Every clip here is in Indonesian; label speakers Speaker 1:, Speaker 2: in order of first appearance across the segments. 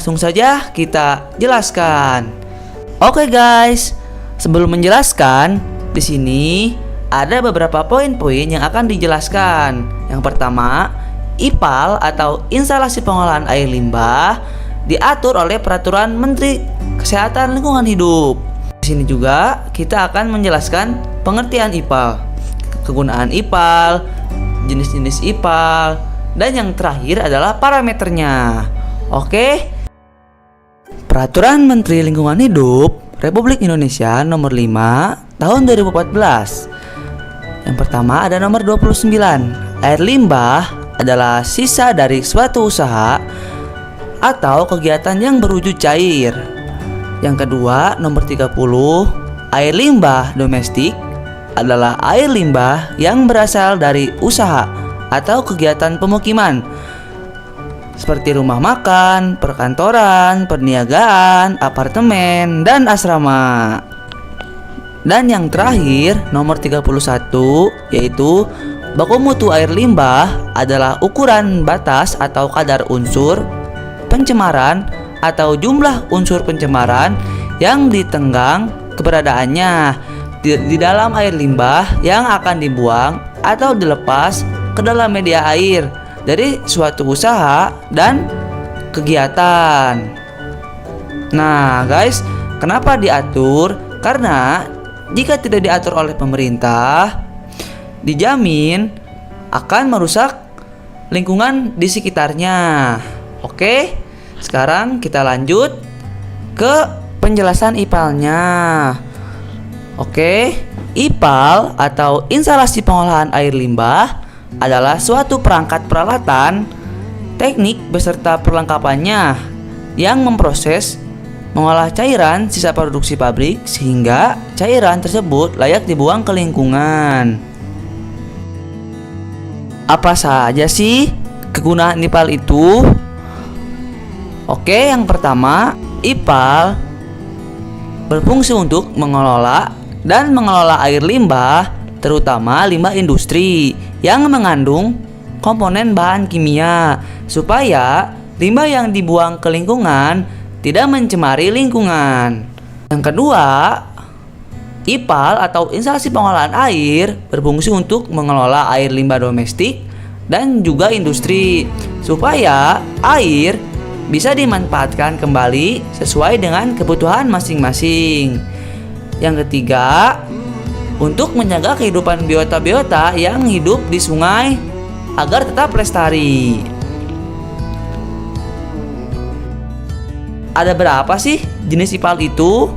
Speaker 1: langsung saja kita jelaskan. Oke guys, sebelum menjelaskan, di sini ada beberapa poin-poin yang akan dijelaskan. Yang pertama, IPAL atau instalasi pengolahan air limbah diatur oleh Peraturan Menteri Kesehatan Lingkungan Hidup. Di sini juga kita akan menjelaskan pengertian IPAL, kegunaan IPAL, jenis-jenis IPAL, dan yang terakhir adalah parameternya. Oke. Peraturan Menteri Lingkungan Hidup Republik Indonesia nomor 5 tahun 2014. Yang pertama ada nomor 29. Air limbah adalah sisa dari suatu usaha atau kegiatan yang berwujud cair. Yang kedua, nomor 30. Air limbah domestik adalah air limbah yang berasal dari usaha atau kegiatan pemukiman seperti rumah makan, perkantoran, perniagaan, apartemen, dan asrama. Dan yang terakhir, nomor 31, yaitu baku mutu air limbah adalah ukuran batas atau kadar unsur pencemaran atau jumlah unsur pencemaran yang ditenggang keberadaannya di dalam air limbah yang akan dibuang atau dilepas ke dalam media air dari suatu usaha dan kegiatan. Nah guys, kenapa diatur? Karena jika tidak diatur oleh pemerintah, dijamin akan merusak lingkungan di sekitarnya. Oke, sekarang kita lanjut ke penjelasan IPAL-nya. Oke, IPAL atau instalasi pengolahan air limbah adalah suatu perangkat peralatan, teknik beserta perlengkapannya yang memproses mengolah cairan sisa produksi pabrik sehingga cairan tersebut layak dibuang ke lingkungan. Apa saja sih kegunaan IPAL itu? Oke, yang pertama, IPAL berfungsi untuk mengelola air limbah, terutama limbah industri yang mengandung komponen bahan kimia, supaya limbah yang dibuang ke lingkungan tidak mencemari lingkungan. Yang kedua, IPAL atau instalasi pengolahan air berfungsi untuk mengelola air limbah domestik dan juga industri supaya air bisa dimanfaatkan kembali sesuai dengan kebutuhan masing-masing. Yang ketiga, untuk menjaga kehidupan biota-biota yang hidup di sungai agar tetap lestari. Ada berapa sih jenis IPAL itu?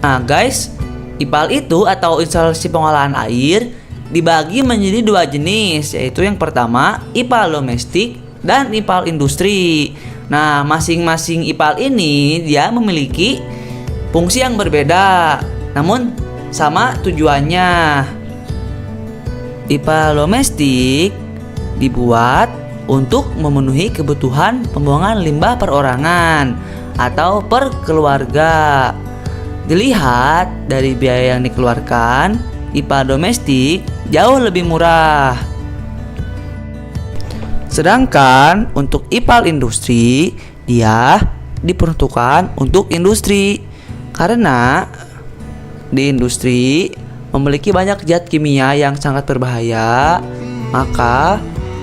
Speaker 1: Nah guys, IPAL itu atau instalasi pengolahan air dibagi menjadi dua jenis, yaitu yang pertama IPAL domestik dan IPAL industri. Nah, masing-masing IPAL ini dia memiliki fungsi yang berbeda, namun sama tujuannya. IPAL domestik dibuat untuk memenuhi kebutuhan pembuangan limbah perorangan atau per keluarga. Dilihat dari biaya yang dikeluarkan, IPAL domestik jauh lebih murah. Sedangkan untuk IPAL industri, dia diperuntukkan untuk industri karena di industri memiliki banyak zat kimia yang sangat berbahaya, maka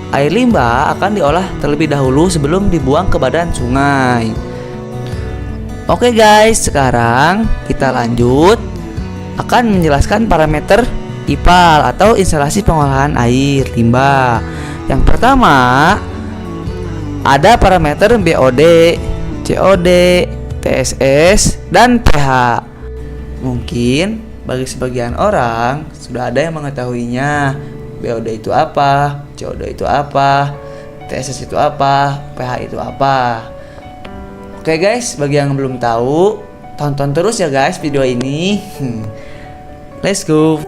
Speaker 1: air limbah akan diolah terlebih dahulu sebelum dibuang ke badan sungai. Oke guys, sekarang kita lanjut akan menjelaskan parameter IPAL atau instalasi pengolahan air limbah. Yang pertama ada parameter BOD, COD, TSS, dan pH. Mungkin bagi sebagian orang sudah ada yang mengetahuinya. BOD itu apa, COD itu apa, TSS itu apa, pH itu apa. Oke guys, bagi yang belum tahu, tonton terus ya guys video ini. Let's go.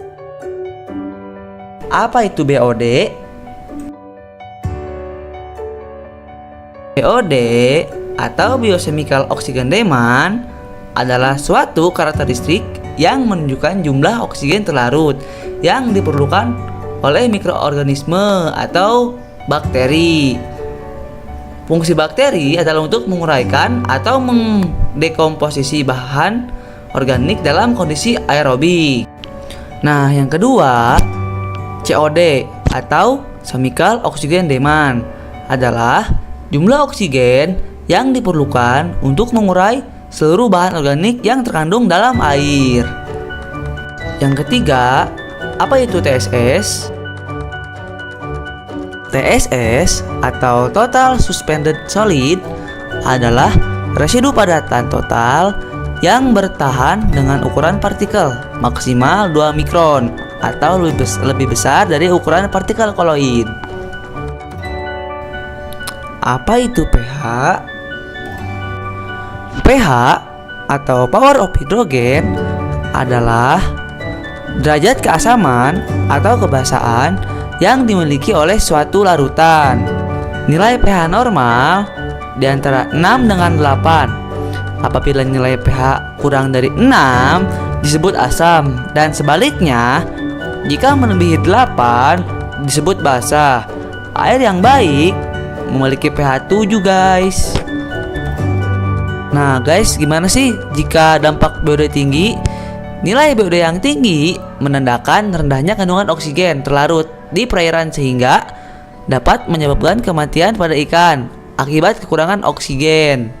Speaker 1: Apa itu BOD? BOD atau Biochemical Oxygen Demand adalah suatu karakteristik yang menunjukkan jumlah oksigen terlarut yang diperlukan oleh mikroorganisme atau bakteri. Fungsi bakteri adalah untuk menguraikan atau mendekomposisi bahan organik dalam kondisi aerobik. Nah, yang kedua, COD atau chemical oxygen demand adalah jumlah oksigen yang diperlukan untuk mengurai seluruh bahan organik yang terkandung dalam air. Yang ketiga, apa itu TSS? TSS atau Total Suspended Solid adalah residu padatan total yang bertahan dengan ukuran partikel maksimal 2 mikron atau lebih besar dari ukuran partikel koloid. Apa itu pH? pH atau power of hydrogen adalah derajat keasaman atau kebasaan yang dimiliki oleh suatu larutan. Nilai pH normal di antara 6 dengan 8. Apabila nilai pH kurang dari 6 disebut asam, dan sebaliknya jika melebihi 8 disebut basa. Air yang baik memiliki pH 7 guys. Nah guys, gimana sih jika dampak BOD tinggi? Nilai BOD yang tinggi menandakan rendahnya kandungan oksigen terlarut di perairan sehingga dapat menyebabkan kematian pada ikan akibat kekurangan oksigen.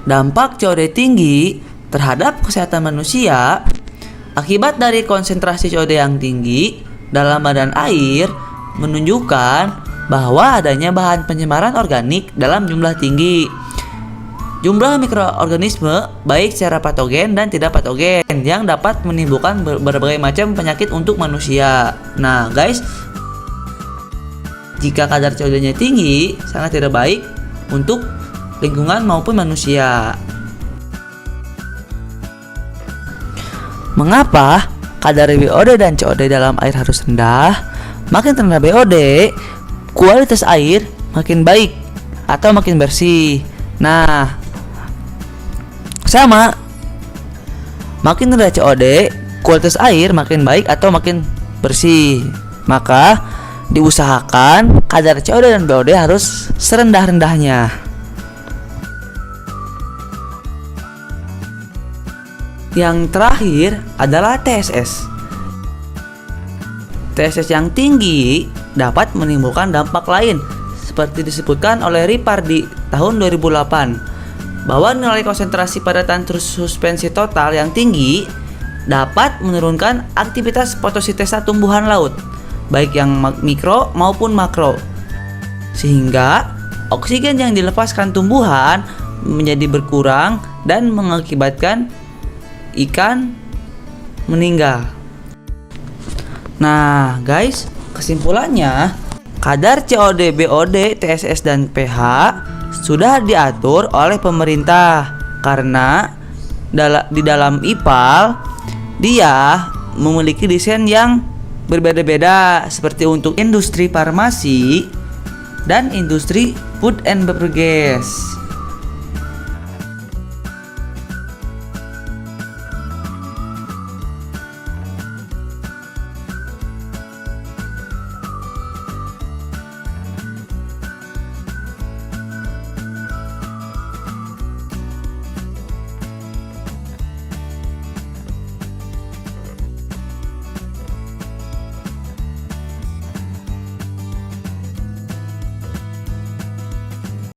Speaker 1: Dampak COD tinggi terhadap kesehatan manusia akibat dari konsentrasi COD yang tinggi dalam badan air menunjukkan bahwa adanya bahan pencemaran organik dalam jumlah tinggi. Jumlah mikroorganisme baik secara patogen dan tidak patogen yang dapat menimbulkan berbagai macam penyakit untuk manusia. Nah guys, jika kadar COD-nya tinggi sangat tidak baik untuk lingkungan maupun manusia. Mengapa kadar BOD dan COD dalam air harus rendah? Makin rendah BOD, kualitas air makin baik atau makin bersih. Nah, sama, makin rendah COD, kualitas air makin baik atau makin bersih. Maka diusahakan kadar COD dan BOD harus serendah-rendahnya. Yang terakhir adalah TSS. TSS yang tinggi dapat menimbulkan dampak lain seperti disebutkan oleh Ripardi tahun 2008, bahwa nilai konsentrasi padatan suspensi total yang tinggi dapat menurunkan aktivitas fotosintesa tumbuhan laut, baik yang mikro maupun makro, sehingga oksigen yang dilepaskan tumbuhan menjadi berkurang dan mengakibatkan ikan meninggal. Nah guys, kesimpulannya kadar COD, BOD, TSS, dan pH sudah diatur oleh pemerintah karena di dalam IPAL dia memiliki desain yang berbeda-beda seperti untuk industri farmasi dan industri food and beverage.